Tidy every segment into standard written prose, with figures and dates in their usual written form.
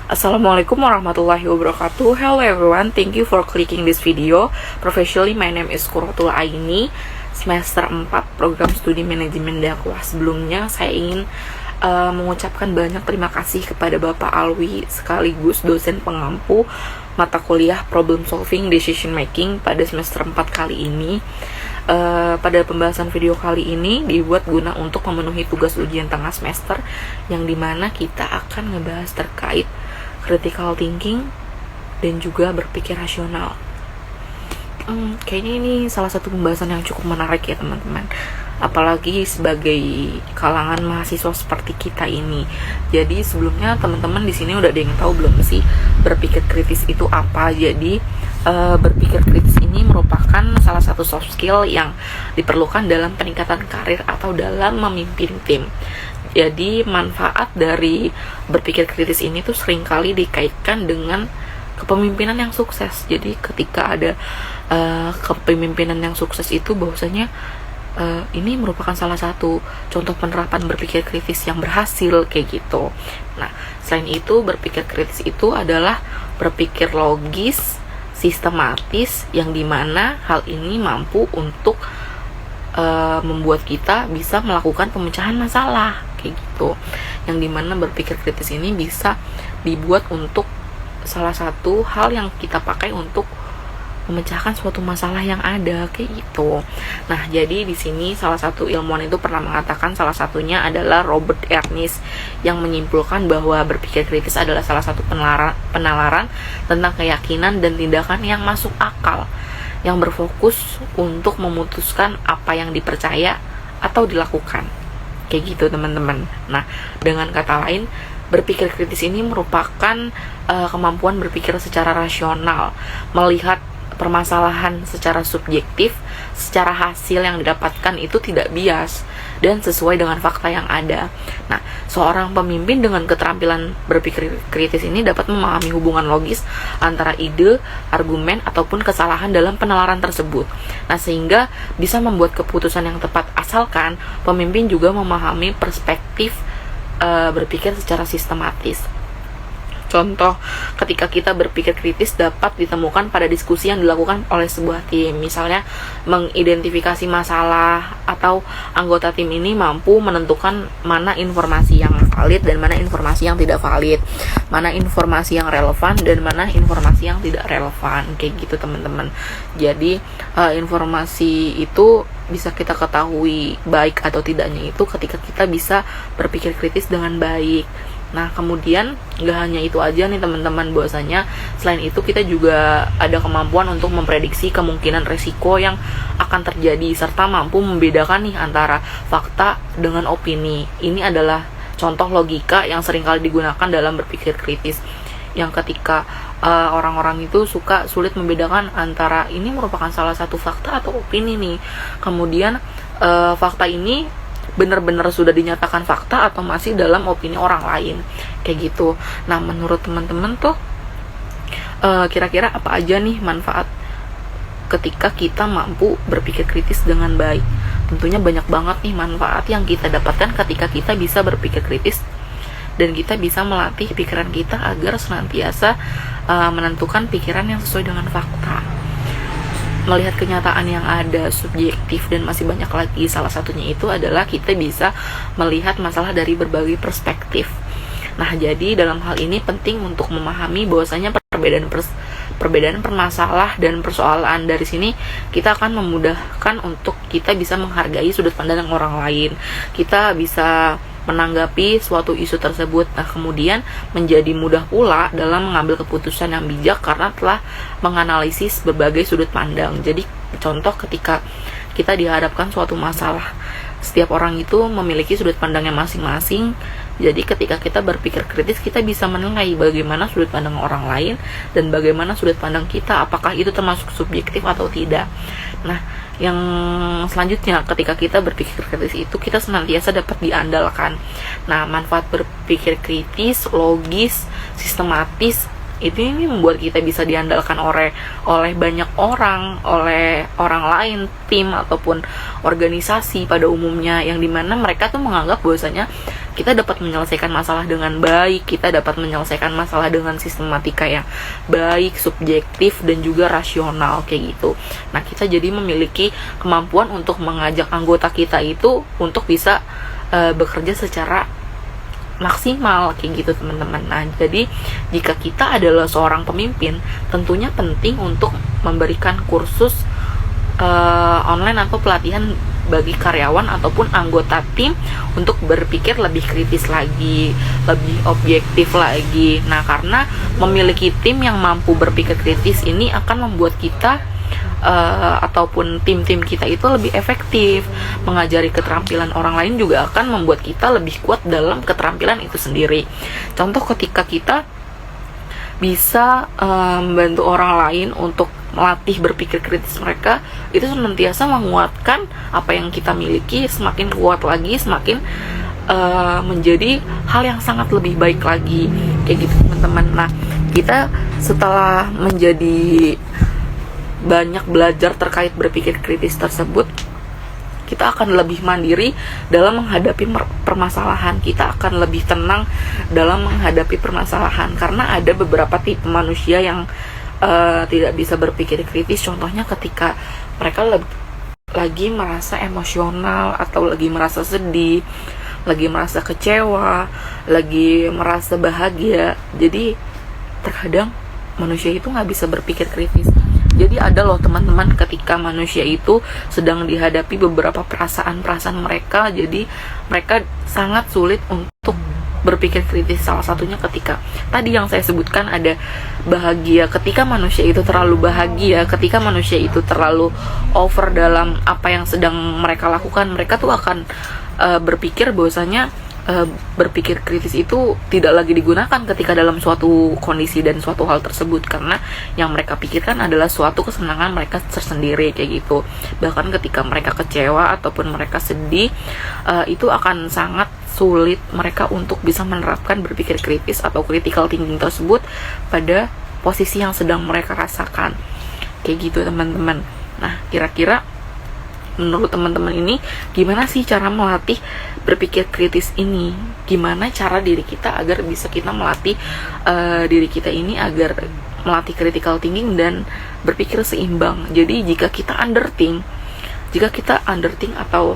Assalamualaikum warahmatullahi wabarakatuh. Hello everyone, thank you for clicking this video. Professionally, my name is Qurratul Aini, semester 4 program studi manajemen dakwah. Sebelumnya saya ingin mengucapkan banyak terima kasih kepada Bapak Alwi sekaligus dosen pengampu mata kuliah Problem Solving Decision Making pada semester 4 kali ini. Pada pembahasan video kali ini dibuat guna untuk memenuhi tugas ujian tengah semester, yang dimana kita akan ngebahas terkait critical thinking dan juga berpikir rasional. Kayaknya ini salah satu pembahasan yang cukup menarik ya teman-teman, apalagi sebagai kalangan mahasiswa seperti kita ini. Jadi sebelumnya teman-teman di sini udah ada yang tahu belum sih berpikir kritis itu apa? Jadi berpikir kritis ini merupakan salah satu soft skill yang diperlukan dalam peningkatan karir atau dalam memimpin tim. Jadi manfaat dari berpikir kritis ini tuh seringkali dikaitkan dengan kepemimpinan yang sukses. Jadi ketika ada kepemimpinan yang sukses itu bahwasanya ini merupakan salah satu contoh penerapan berpikir kritis yang berhasil kayak gitu. Nah, selain itu berpikir kritis itu adalah berpikir logis, sistematis, yang dimana hal ini mampu untuk membuat kita bisa melakukan pemecahan masalah kayak gitu. Yang dimana berpikir kritis ini bisa dibuat untuk salah satu hal yang kita pakai untuk memecahkan suatu masalah yang ada kayak gitu. Nah, jadi di sini salah satu ilmuwan itu pernah mengatakan, salah satunya adalah Robert Ernest, yang menyimpulkan bahwa berpikir kritis adalah salah satu penalaran tentang keyakinan dan tindakan yang masuk akal, yang berfokus untuk memutuskan apa yang dipercaya atau dilakukan kayak gitu teman-teman. Nah, dengan kata lain, berpikir kritis ini merupakan kemampuan berpikir secara rasional, melihat permasalahan secara subjektif, secara hasil yang didapatkan itu tidak bias dan sesuai dengan fakta yang ada. Nah, seorang pemimpin dengan keterampilan berpikir kritis ini dapat memahami hubungan logis antara ide, argumen, ataupun kesalahan dalam penalaran tersebut. Nah, sehingga bisa membuat keputusan yang tepat, asalkan pemimpin juga memahami perspektif berpikir secara sistematis. Contoh, ketika kita berpikir kritis dapat ditemukan pada diskusi yang dilakukan oleh sebuah tim. Misalnya, mengidentifikasi masalah, atau anggota tim ini mampu menentukan mana informasi yang valid dan mana informasi yang tidak valid, mana informasi yang relevan dan mana informasi yang tidak relevan, kayak gitu teman-teman. Jadi, informasi itu bisa kita ketahui baik atau tidaknya itu ketika kita bisa berpikir kritis dengan baik. Nah, kemudian gak hanya itu aja nih teman-teman, bahwasanya selain itu kita juga ada kemampuan untuk memprediksi kemungkinan resiko yang akan terjadi, serta mampu membedakan nih antara fakta dengan opini. Ini adalah contoh logika yang seringkali digunakan dalam berpikir kritis, yang ketika orang-orang itu sulit membedakan antara ini merupakan salah satu fakta atau opini nih. Kemudian fakta ini benar-benar sudah dinyatakan fakta atau masih dalam opini orang lain kayak gitu. Nah, menurut teman-teman tuh kira-kira apa aja nih manfaat ketika kita mampu berpikir kritis dengan baik? Tentunya banyak banget nih manfaat yang kita dapatkan ketika kita bisa berpikir kritis, dan kita bisa melatih pikiran kita agar senantiasa menentukan pikiran yang sesuai dengan fakta, melihat kenyataan yang ada, subjektif, dan masih banyak lagi. Salah satunya itu adalah kita bisa melihat masalah dari berbagai perspektif. Nah, jadi dalam hal ini penting untuk memahami bahwasanya perbedaan permasalah dan persoalan. Dari sini kita akan memudahkan untuk kita bisa menghargai sudut pandang orang lain. Kita bisa menanggapi suatu isu tersebut. Nah, kemudian menjadi mudah pula dalam mengambil keputusan yang bijak karena telah menganalisis berbagai sudut pandang. Jadi contoh, ketika kita dihadapkan suatu masalah, setiap orang itu memiliki sudut pandangnya masing-masing. Jadi ketika kita berpikir kritis, kita bisa menilai bagaimana sudut pandang orang lain dan bagaimana sudut pandang kita, apakah itu termasuk subjektif atau tidak. Nah, yang selanjutnya, ketika kita berpikir kritis itu kita senantiasa dapat diandalkan. Nah, manfaat berpikir kritis, logis, sistematis ini membuat kita bisa diandalkan oleh banyak orang, oleh orang lain, tim ataupun organisasi pada umumnya, yang dimana mereka tuh menganggap bahwasanya kita dapat menyelesaikan masalah dengan baik, kita dapat menyelesaikan masalah dengan sistematika yang baik, subjektif dan juga rasional kayak gitu. Nah, kita jadi memiliki kemampuan untuk mengajak anggota kita itu untuk bisa bekerja secara maksimal kayak gitu teman-teman. Nah, jadi jika kita adalah seorang pemimpin, tentunya penting untuk memberikan kursus online atau pelatihan bagi karyawan ataupun anggota tim untuk berpikir lebih kritis lagi, lebih objektif lagi. Nah, karena memiliki tim yang mampu berpikir kritis ini akan membuat kita ataupun tim-tim kita itu lebih efektif. Mengajari keterampilan orang lain juga akan membuat kita lebih kuat dalam keterampilan itu sendiri. Contoh, ketika kita bisa membantu orang lain untuk melatih berpikir kritis mereka, itu senantiasa menguatkan apa yang kita miliki, semakin kuat lagi, semakin menjadi hal yang sangat lebih baik lagi kayak gitu teman-teman. Nah, kita setelah menjadi banyak belajar terkait berpikir kritis tersebut, kita akan lebih mandiri dalam menghadapi permasalahan, kita akan lebih tenang dalam menghadapi permasalahan, karena ada beberapa tipe manusia yang tidak bisa berpikir kritis. Contohnya ketika mereka lagi merasa emosional atau lagi merasa sedih, lagi merasa kecewa, lagi merasa bahagia. Jadi terkadang manusia itu nggak bisa berpikir kritis. Jadi ada loh teman-teman, ketika manusia itu sedang dihadapi beberapa perasaan-perasaan mereka, jadi mereka sangat sulit untuk berpikir kritis. Salah satunya ketika tadi yang saya sebutkan ada bahagia. Ketika manusia itu terlalu bahagia, ketika manusia itu terlalu over dalam apa yang sedang mereka lakukan, mereka tuh akan berpikir bahwasanya berpikir kritis itu tidak lagi digunakan ketika dalam suatu kondisi dan suatu hal tersebut, karena yang mereka pikirkan adalah suatu kesenangan mereka tersendiri kayak gitu. Bahkan ketika mereka kecewa ataupun mereka sedih, itu akan sangat sulit mereka untuk bisa menerapkan berpikir kritis atau critical thinking tersebut pada posisi yang sedang mereka rasakan kayak gitu teman-teman. Nah, kira-kira menurut teman-teman ini gimana sih cara melatih berpikir kritis ini? Gimana cara diri kita agar bisa kita melatih diri kita ini agar melatih critical thinking dan berpikir seimbang? Jadi jika kita underthink atau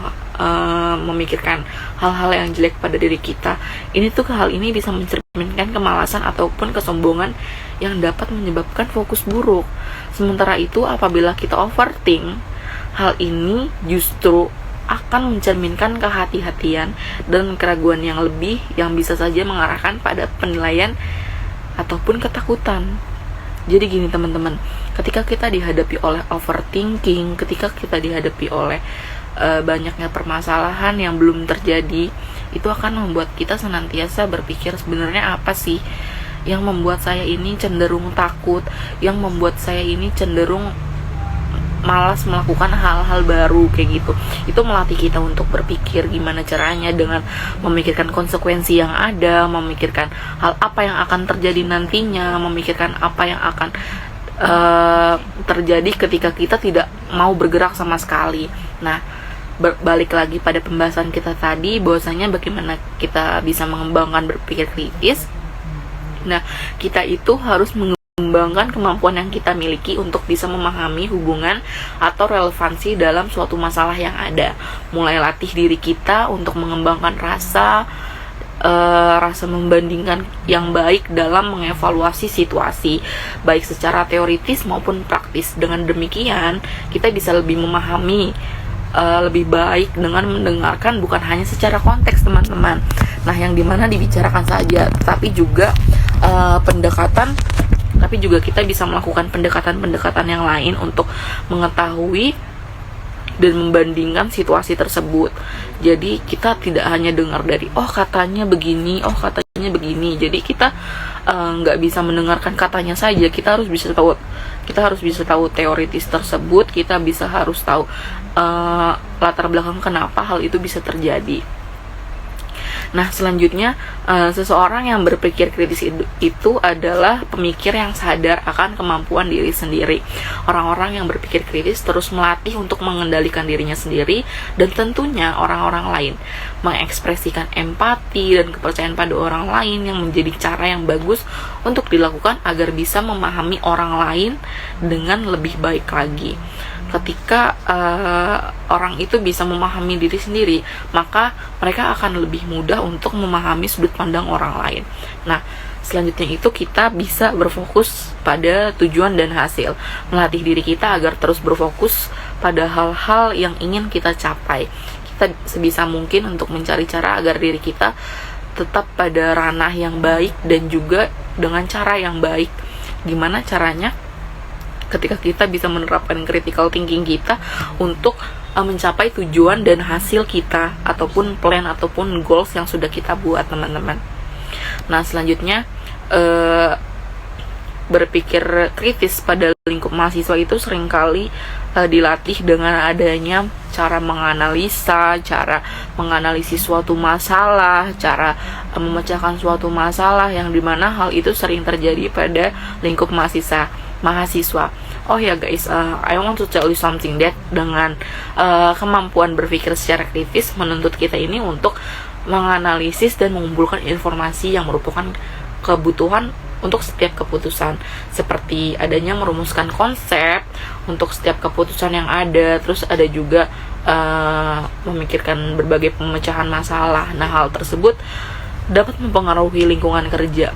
memikirkan hal-hal yang jelek pada diri kita, ini tuh hal ini bisa mencerminkan kemalasan ataupun kesombongan yang dapat menyebabkan fokus buruk. Sementara itu apabila kita overthink, hal ini justru akan mencerminkan kehati-hatian dan keraguan yang lebih, yang bisa saja mengarahkan pada penilaian ataupun ketakutan. Jadi gini teman-teman, ketika kita dihadapi oleh overthinking, ketika kita dihadapi oleh banyaknya permasalahan yang belum terjadi, itu akan membuat kita senantiasa berpikir, sebenarnya apa sih yang membuat saya ini cenderung takut, yang membuat saya ini cenderung malas melakukan hal-hal baru kayak gitu. Itu melatih kita untuk berpikir gimana caranya dengan memikirkan konsekuensi yang ada, memikirkan hal apa yang akan terjadi nantinya, memikirkan apa yang akan terjadi ketika kita tidak mau bergerak sama sekali. Nah, balik lagi pada pembahasan kita tadi, bahwasanya bagaimana kita bisa mengembangkan berpikir kritis. Nah, kita itu harus mengembangkan kemampuan yang kita miliki untuk bisa memahami hubungan atau relevansi dalam suatu masalah yang ada. Mulai latih diri kita untuk mengembangkan rasa membandingkan yang baik dalam mengevaluasi situasi, baik secara teoritis maupun praktis. Dengan demikian, kita bisa lebih memahami lebih baik dengan mendengarkan bukan hanya secara konteks teman-teman. Nah, yang dimana dibicarakan saja, tapi juga tapi juga kita bisa melakukan pendekatan-pendekatan yang lain untuk mengetahui dan membandingkan situasi tersebut. Jadi kita tidak hanya dengar dari katanya begini, katanya begini. Jadi kita nggak bisa mendengarkan katanya saja. Kita harus bisa tahu teoritis tersebut. Kita harus tahu latar belakang kenapa hal itu bisa terjadi. Nah, selanjutnya seseorang yang berpikir kritis itu adalah pemikir yang sadar akan kemampuan diri sendiri. Orang-orang yang berpikir kritis terus melatih untuk mengendalikan dirinya sendiri dan tentunya orang-orang lain, mengekspresikan empati dan kepercayaan pada orang lain yang menjadi cara yang bagus untuk dilakukan agar bisa memahami orang lain dengan lebih baik lagi. Ketika orang itu bisa memahami diri sendiri, maka mereka akan lebih mudah untuk memahami sudut pandang orang lain. Nah, selanjutnya itu kita bisa berfokus pada tujuan dan hasil, melatih diri kita agar terus berfokus pada hal-hal yang ingin kita capai. Kita sebisa mungkin untuk mencari cara agar diri kita tetap pada ranah yang baik dan juga dengan cara yang baik. Gimana caranya? Ketika kita bisa menerapkan critical thinking kita untuk mencapai tujuan dan hasil kita ataupun plan ataupun goals yang sudah kita buat, teman-teman. Nah, selanjutnya berpikir kritis pada lingkup mahasiswa itu seringkali dilatih dengan adanya cara menganalisis suatu masalah, cara memecahkan suatu masalah, yang dimana hal itu sering terjadi pada lingkup mahasiswa. Oh ya guys, I want to tell you something that dengan kemampuan berpikir secara kritis menuntut kita ini untuk menganalisis dan mengumpulkan informasi yang merupakan kebutuhan untuk setiap keputusan, seperti adanya merumuskan konsep untuk setiap keputusan yang ada, terus ada juga memikirkan berbagai pemecahan masalah. Nah, hal tersebut dapat mempengaruhi lingkungan kerja,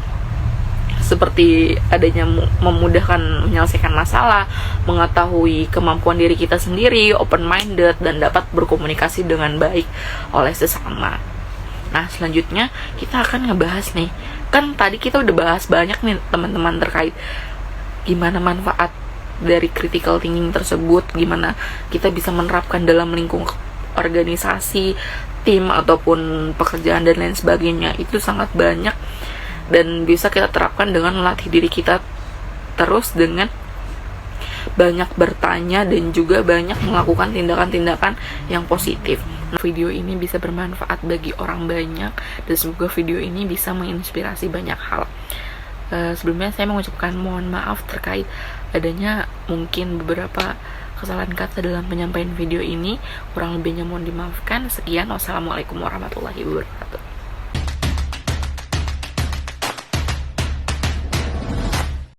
seperti adanya memudahkan menyelesaikan masalah, mengetahui kemampuan diri kita sendiri, open-minded, dan dapat berkomunikasi dengan baik oleh sesama. Nah, selanjutnya kita akan ngebahas nih, kan tadi kita udah bahas banyak nih teman-teman terkait gimana manfaat dari critical thinking tersebut, gimana kita bisa menerapkan dalam lingkungan organisasi, tim, ataupun pekerjaan dan lain sebagainya. Itu sangat banyak dan bisa kita terapkan dengan melatih diri kita terus dengan banyak bertanya dan juga banyak melakukan tindakan-tindakan yang positif. Nah, video ini bisa bermanfaat bagi orang banyak dan semoga video ini bisa menginspirasi banyak hal. Sebelumnya saya mengucapkan mohon maaf terkait adanya mungkin beberapa kesalahan kata dalam penyampaian video ini. Kurang lebihnya mohon dimaafkan. Sekian, wassalamualaikum warahmatullahi wabarakatuh.